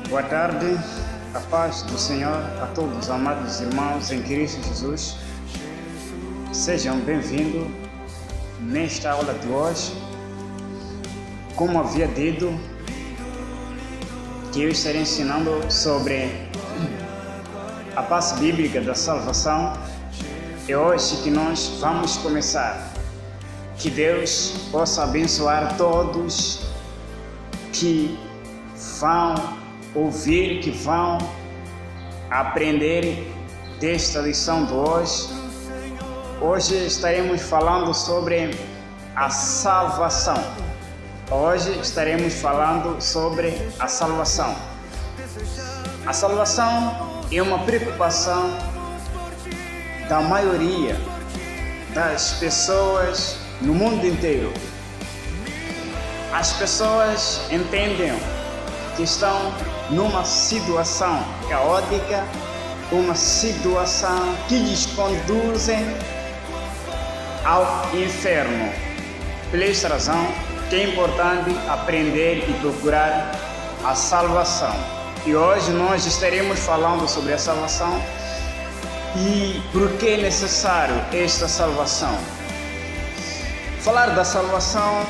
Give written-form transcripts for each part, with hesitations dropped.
Boa tarde, a paz do Senhor a todos os amados irmãos em Cristo Jesus. Sejam bem-vindos nesta aula de hoje. Como havia dito, que eu estarei ensinando sobre a parte bíblica da salvação. É hoje que nós vamos começar. Que Deus possa abençoar todos que vão ouvir, que vão aprender desta lição de hoje. Hoje estaremos falando sobre a salvação. Hoje estaremos falando sobre a salvação. A salvação é uma preocupação da maioria das pessoas no mundo inteiro. As pessoas entendem que estão numa situação caótica, uma situação que lhes conduz ao inferno. Por esta razão, que é importante aprender e procurar a salvação. E hoje nós estaremos falando sobre a salvação e por que é necessário esta salvação. Falar da salvação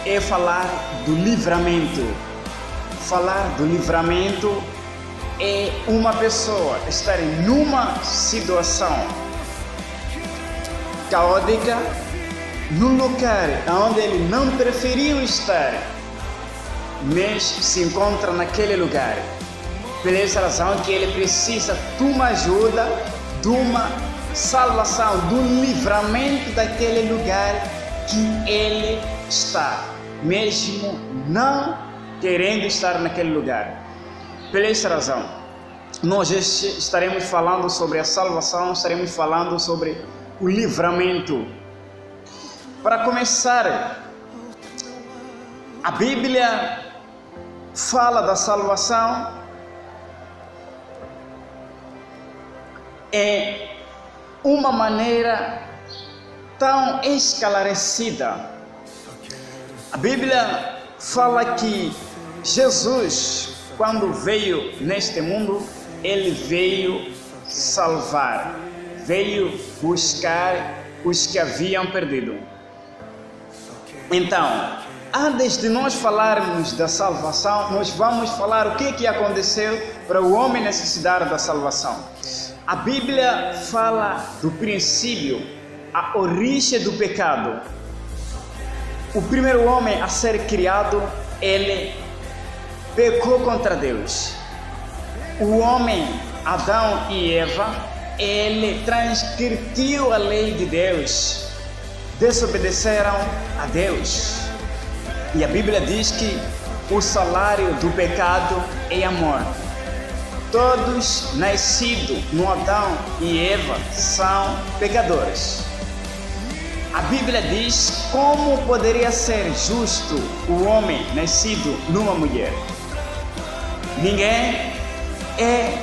é falar do livramento. Falar do livramento é uma pessoa estar numa situação caótica, num lugar onde ele não preferiu estar, mas se encontra naquele lugar. Por essa razão que ele precisa de uma ajuda, de uma salvação, de um livramento daquele lugar que ele está, mesmo não querendo estar naquele lugar. Por essa razão, nós estaremos falando sobre a salvação, estaremos falando sobre o livramento. Para começar, a Bíblia fala da salvação em uma maneira tão esclarecida. A Bíblia fala que Jesus, quando veio neste mundo, ele veio salvar, veio buscar os que haviam perdido. Então, antes de nós falarmos da salvação, nós vamos falar o que aconteceu para o homem necessitar da salvação. A Bíblia fala do princípio, a origem do pecado. O primeiro homem a ser criado, ele pecou contra Deus. O homem, Adão e Eva, ele transgrediu a lei de Deus, desobedeceram a Deus. E a Bíblia diz que o salário do pecado é a morte. Todos nascidos no Adão e Eva são pecadores. A Bíblia diz como poderia ser justo o homem nascido numa mulher. Ninguém é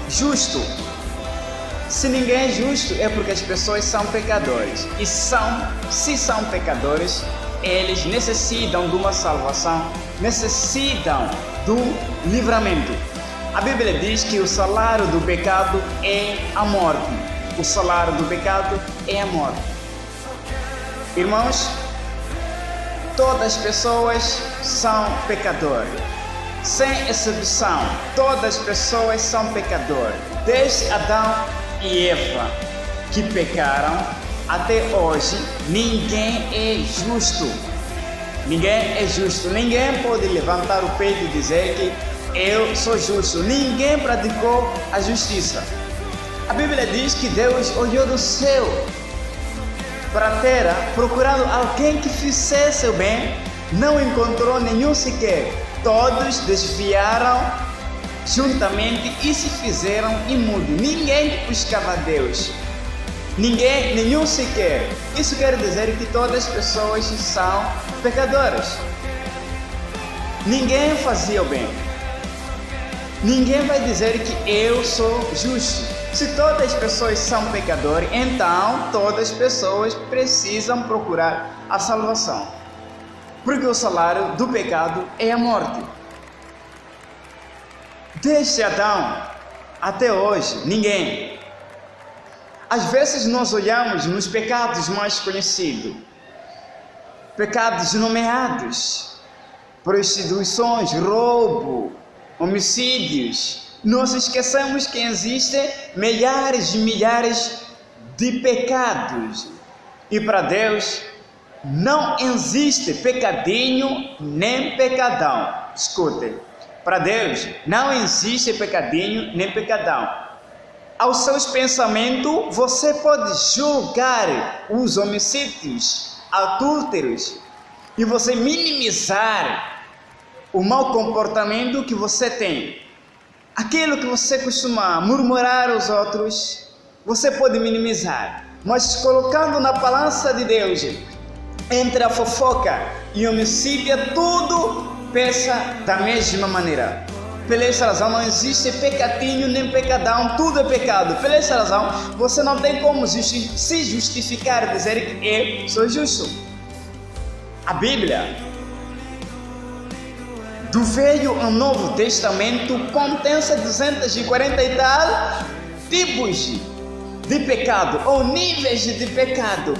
justo. Se ninguém é justo é porque as pessoas são pecadores. E se são pecadores, eles necessitam de uma salvação, necessitam do livramento. A Bíblia diz que o salário do pecado é a morte. O salário do pecado é a morte. Irmãos, todas as pessoas são pecadores. Sem exceção, todas as pessoas são pecadores. Desde Adão e Eva que pecaram até hoje, ninguém é justo. Ninguém é justo. Ninguém pode levantar o peito e dizer que eu sou justo. Ninguém praticou a justiça. A Bíblia diz que Deus olhou do céu para a terra procurando alguém que fizesse o bem, não encontrou nenhum sequer. Todos desviaram juntamente e se fizeram imundos. Ninguém buscava Deus. Ninguém, nenhum sequer. Isso quer dizer que todas as pessoas são pecadoras. Ninguém fazia o bem. Ninguém vai dizer que eu sou justo. Se todas as pessoas são pecadores, então todas as pessoas precisam procurar a salvação. Porque o salário do pecado é a morte. Desde Adão até hoje, ninguém. Às vezes nós olhamos nos pecados mais conhecidos, pecados nomeados, prostituições, roubo, homicídios. Nós esquecemos que existem milhares e milhares de pecados. E para Deus não existe pecadinho nem pecadão. Escutem, para Deus não existe pecadinho nem pecadão. Aos seus pensamentos, você pode julgar os homicídios, adúlteros, e você minimizar o mau comportamento que você tem. Aquilo que você costuma murmurar aos outros, você pode minimizar. Mas colocando na balança de Deus, entre a fofoca e o homicídio, tudo pesa da mesma maneira. Pela essa razão não existe pecadinho nem pecadão, tudo é pecado. Pela essa razão você não tem como se justificar, dizer que eu sou justo. A Bíblia, do Velho ao Novo Testamento, contém 240 e tal tipos de pecado ou níveis de pecado.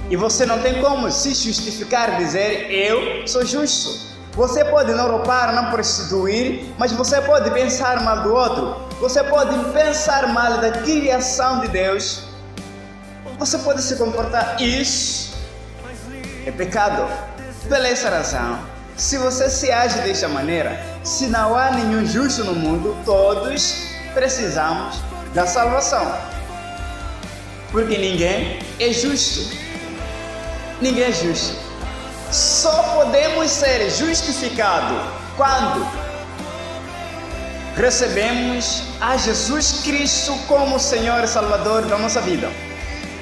E você não tem como se justificar, dizer eu sou justo. Você pode não roubar, não prostituir, mas você pode pensar mal do outro. Você pode pensar mal da criação de Deus. Você pode se comportar, isso é pecado. Pela essa razão, se você se age desta maneira, se não há nenhum justo no mundo, todos precisamos da salvação. Porque ninguém é justo. Ninguém é justo. Só podemos ser justificados quando recebemos a Jesus Cristo como Senhor e Salvador da nossa vida.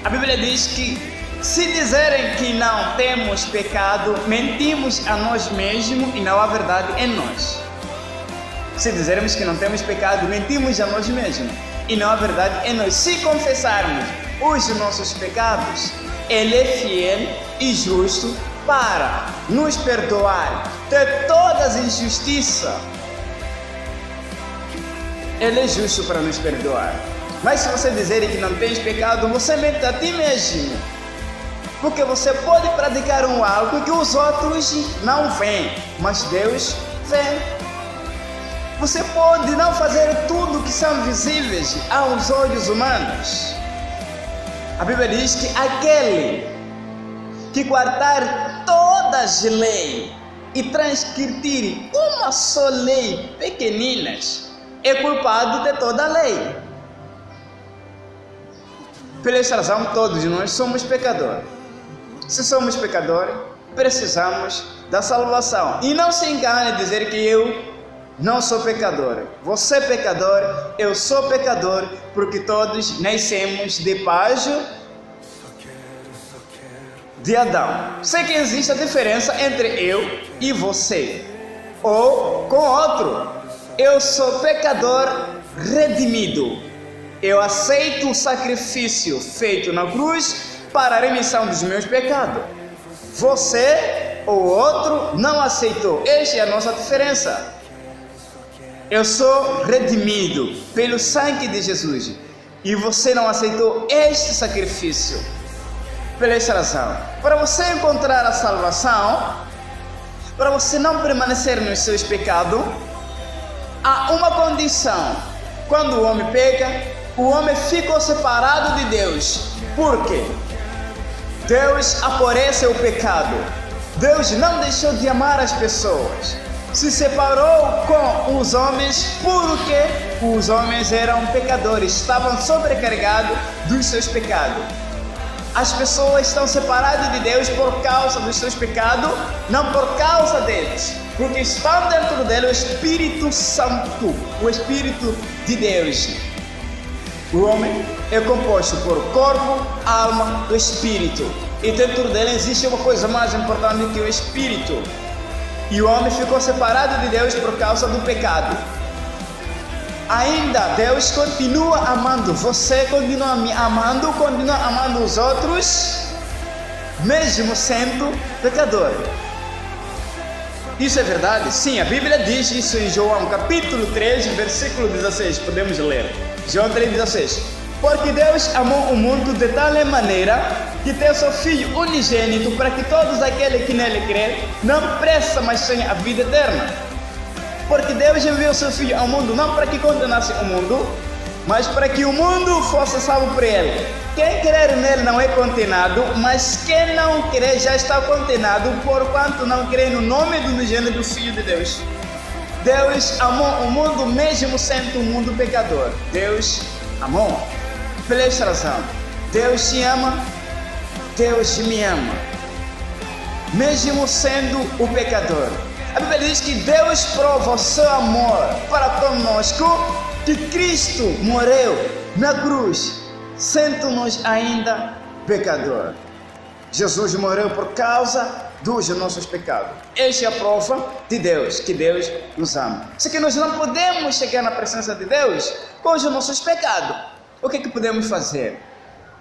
A Bíblia diz que se dizerem que não temos pecado, mentimos a nós mesmos e não há verdade em nós. Se dizermos que não temos pecado, mentimos a nós mesmos e não há verdade em nós. Se confessarmos os nossos pecados, Ele é fiel e justo para nos perdoar de todas as injustiças. Ele é justo para nos perdoar. Mas se você dizer que não tens pecado, você mente a ti mesmo. Porque você pode praticar algo que os outros não veem, mas Deus vê. Você pode não fazer tudo que são visíveis aos olhos humanos. A Bíblia diz que aquele que guardar todas as leis e transgredir uma só lei pequeninas é culpado de toda a lei. Pela essa razão, todos nós somos pecadores. Se somos pecadores, precisamos da salvação. E não se engane dizer que eu não sou pecador. Você é pecador, eu sou pecador, porque todos nascemos debaixo de Adão. Sei que existe a diferença entre eu e você, ou com outro. Eu sou pecador redimido. Eu aceito o sacrifício feito na cruz para a remissão dos meus pecados. Você ou outro não aceitou. Esta é a nossa diferença. Eu sou redimido pelo sangue de Jesus e você não aceitou este sacrifício. Pela essa razão, para você encontrar a salvação, para você não permanecer nos seus pecados, há uma condição. Quando o homem peca, o homem ficou separado de Deus. Por quê? Deus aborrece o pecado. Deus não deixou de amar as pessoas. Se separou com os homens porque os homens eram pecadores, estavam sobrecarregados dos seus pecados. As pessoas estão separadas de Deus por causa dos seus pecados, não por causa deles, porque está dentro dele o Espírito Santo, o Espírito de Deus. O homem é composto por corpo, alma e espírito, e dentro dele existe uma coisa mais importante que o espírito. E o homem ficou separado de Deus por causa do pecado. Ainda Deus continua amando, você continua amando os outros, mesmo sendo pecador. Isso é verdade? Sim, a Bíblia diz isso em João capítulo 3, versículo 16. Podemos ler. João 3,16. Porque Deus amou o mundo de tal maneira que deu seu Filho unigênito para que todos aqueles que nele crêem não pereçam, mas tenham a vida eterna. Porque Deus enviou seu Filho ao mundo não para que condenasse o mundo, mas para que o mundo fosse salvo por ele. Quem crer nele não é condenado, mas quem não crer já está condenado, porquanto não crê no nome do unigênito do Filho de Deus. Deus amou o mundo mesmo sendo um mundo pecador. Deus amou. Pela esta razão, Deus te ama, Deus me ama, mesmo sendo o pecador. A Bíblia diz que Deus prova o seu amor para conosco, que Cristo morreu na cruz, sendo-nos ainda pecador. Jesus morreu por causa dos nossos pecados. Esta é a prova de Deus, que Deus nos ama. Só que nós não podemos chegar na presença de Deus com os nossos pecados. O que podemos fazer?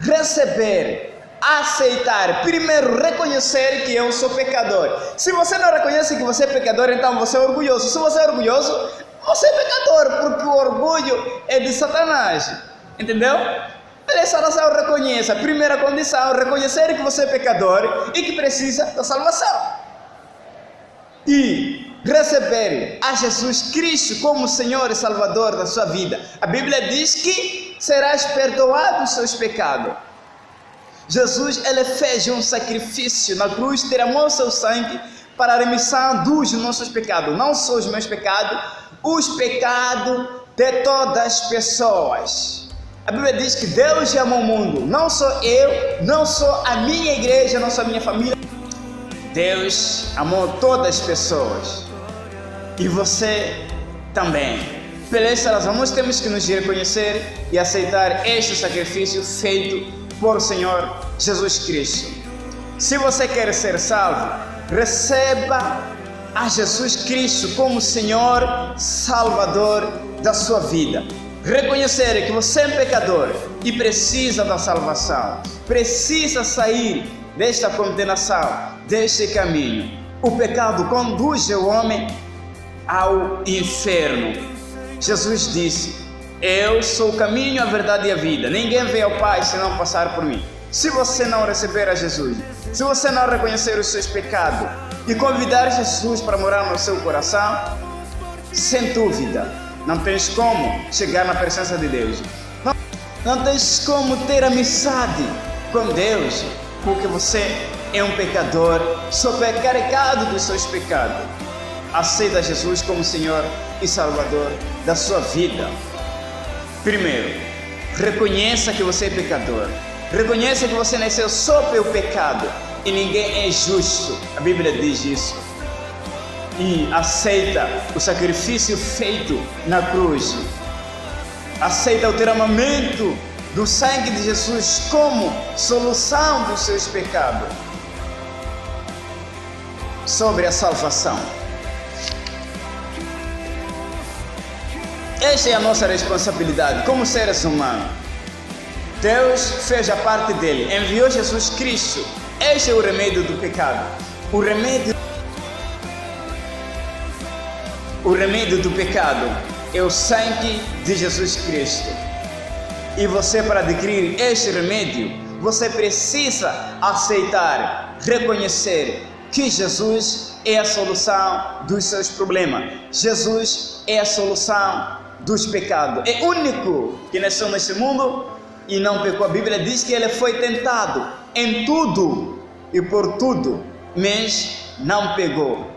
Receber, aceitar, primeiro reconhecer que eu sou pecador. Se você não reconhece que você é pecador, então você é orgulhoso. Se você é orgulhoso, você é pecador, porque o orgulho é de Satanás. Entendeu? Pela essa razão, reconheça. Primeira condição, reconhecer que você é pecador e que precisa da salvação. E receber a Jesus Cristo como Senhor e Salvador da sua vida. A Bíblia diz que serás perdoado dos seus pecados. Jesus, ele fez um sacrifício na cruz, derramou seu sangue para a remissão dos nossos pecados. Não só os meus pecados, os pecados de todas as pessoas. A Bíblia diz que Deus ama o mundo, não só eu, não só a minha igreja, não só a minha família. Deus amou todas as pessoas e você também. Pela essa razão, nós temos que nos reconhecer e aceitar este sacrifício feito por Senhor Jesus Cristo. Se você quer ser salvo, receba a Jesus Cristo como Senhor Salvador da sua vida. Reconhecer que você é um pecador e precisa da salvação, precisa sair desta condenação, deste caminho. O pecado conduz o homem ao inferno. Jesus disse: eu sou o caminho, a verdade e a vida. Ninguém vem ao Pai se não passar por mim. Se você não receber a Jesus, se você não reconhecer os seus pecados e convidar Jesus para morar no seu coração, sem dúvida, não tens como chegar na presença de Deus. Não tens como ter amizade com Deus, porque você é um pecador, sobrecarregado dos seus pecados. Aceita Jesus como Senhor e Salvador da sua vida. Primeiro, reconheça que você é pecador. Reconheça que você nasceu só pelo pecado e ninguém é justo. A Bíblia diz isso. E aceita o sacrifício feito na cruz. Aceita o derramamento do sangue de Jesus como solução dos seus pecados. Sobre a salvação. Esta é a nossa responsabilidade como seres humanos. Deus fez a parte dele, enviou Jesus Cristo. Este é o remédio do pecado. O remédio do pecado é o sangue de Jesus Cristo. E você, para adquirir este remédio, você precisa aceitar, reconhecer que Jesus é a solução dos seus problemas. Jesus é a solução dos pecados. É o único que nasceu neste mundo e não pecou. A Bíblia diz que ele foi tentado em tudo e por tudo, mas não pecou.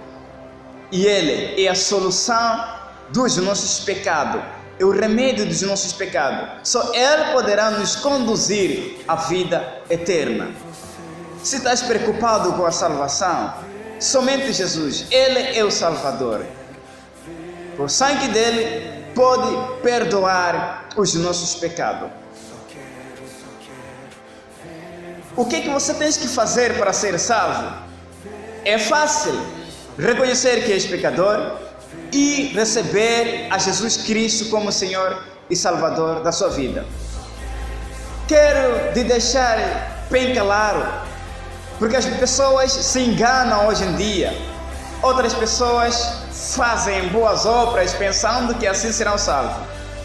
E ele é a solução dos nossos pecados, é o remédio dos nossos pecados. Só ele poderá nos conduzir à vida eterna. Se estás preocupado com a salvação, somente Jesus, ele é o Salvador. O sangue dele pode perdoar os nossos pecados. O que você tem que fazer para ser salvo? É fácil. Reconhecer que és pecador e receber a Jesus Cristo como Senhor e Salvador da sua vida. Quero te deixar bem claro, porque as pessoas se enganam hoje em dia. Outras pessoas fazem boas obras pensando que assim serão salvos.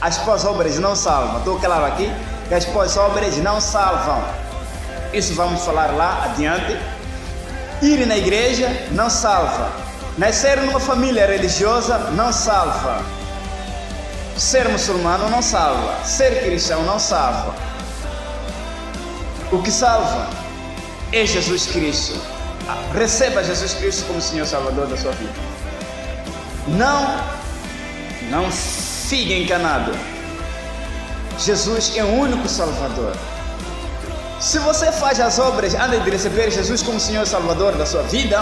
As boas obras não salvam. Estou claro aqui que as boas obras não salvam. Isso vamos falar lá adiante. Ir na igreja não salva. Nascer numa família religiosa não salva. Ser muçulmano não salva. Ser cristão não salva. O que salva é Jesus Cristo. Receba Jesus Cristo como Senhor Salvador da sua vida. Não fique enganado. Jesus é o único Salvador. Se você faz as obras antes de receber Jesus como Senhor Salvador da sua vida,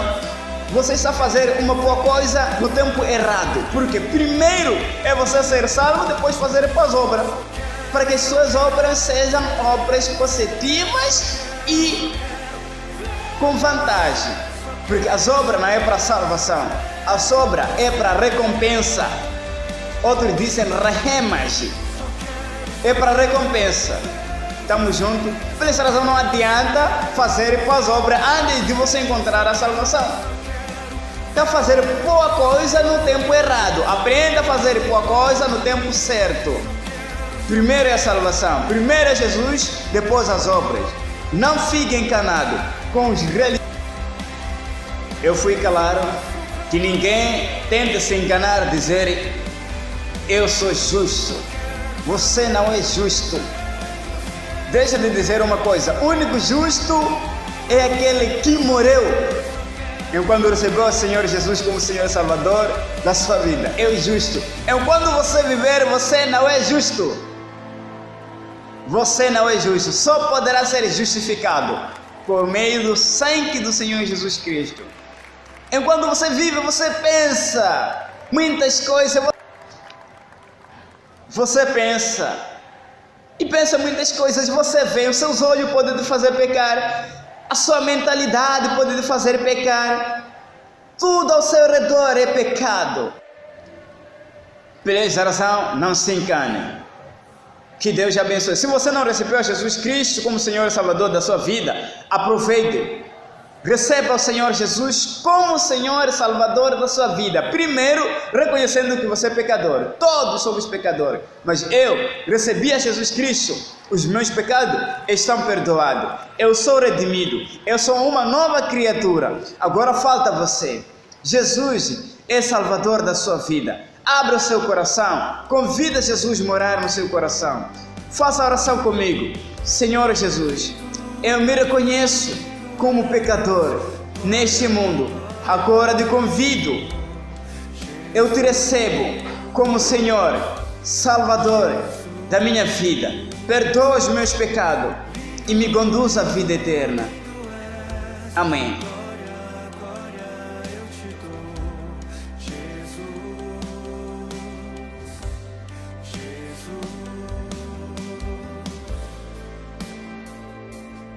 você está fazendo uma boa coisa no tempo errado. Porque primeiro é você ser salvo, depois fazer as obras. Para que as suas obras sejam obras positivas e com vantagem. Porque as obras não é para salvação. As obras é para recompensa. Outros dizem rehemas. É para recompensa. Estamos juntos? Por essa razão não adianta fazer boas obras antes de você encontrar a salvação. Então fazer boa coisa no tempo errado. Aprenda a fazer boa coisa no tempo certo. Primeiro é a salvação. Primeiro é Jesus, depois as obras. Não fique enganado com os religiosos. Eu fui claro que ninguém tenta se enganar, dizer eu sou justo. Você não é justo. Deixa de dizer uma coisa, o único justo é aquele que morreu enquanto recebeu o Senhor Jesus como Senhor Salvador da sua vida. É o justo. Enquanto você viver, você não é justo. Você não é justo. Só poderá ser justificado por meio do sangue do Senhor Jesus Cristo. Enquanto você vive, você pensa muitas coisas. Você pensa e pensa muitas coisas. Você vê, os seus olhos podem te fazer pecar, a sua mentalidade pode te fazer pecar. Tudo ao seu redor é pecado. Por essa razão, não se engane. Que Deus te abençoe. Se você não recebeu Jesus Cristo como Senhor e Salvador da sua vida, aproveite. Receba o Senhor Jesus como Senhor e Salvador da sua vida. Primeiro, reconhecendo que você é pecador. Todos somos pecadores. Mas eu recebi a Jesus Cristo. Os meus pecados estão perdoados. Eu sou redimido. Eu sou uma nova criatura. Agora falta você. Jesus é Salvador da sua vida. Abra o seu coração. Convida Jesus a morar no seu coração. Faça a oração comigo. Senhor Jesus, eu me reconheço como pecador neste mundo. Agora te convido. Eu te recebo como Senhor, Salvador da minha vida. Perdoa os meus pecados e me conduz à vida eterna. Amém.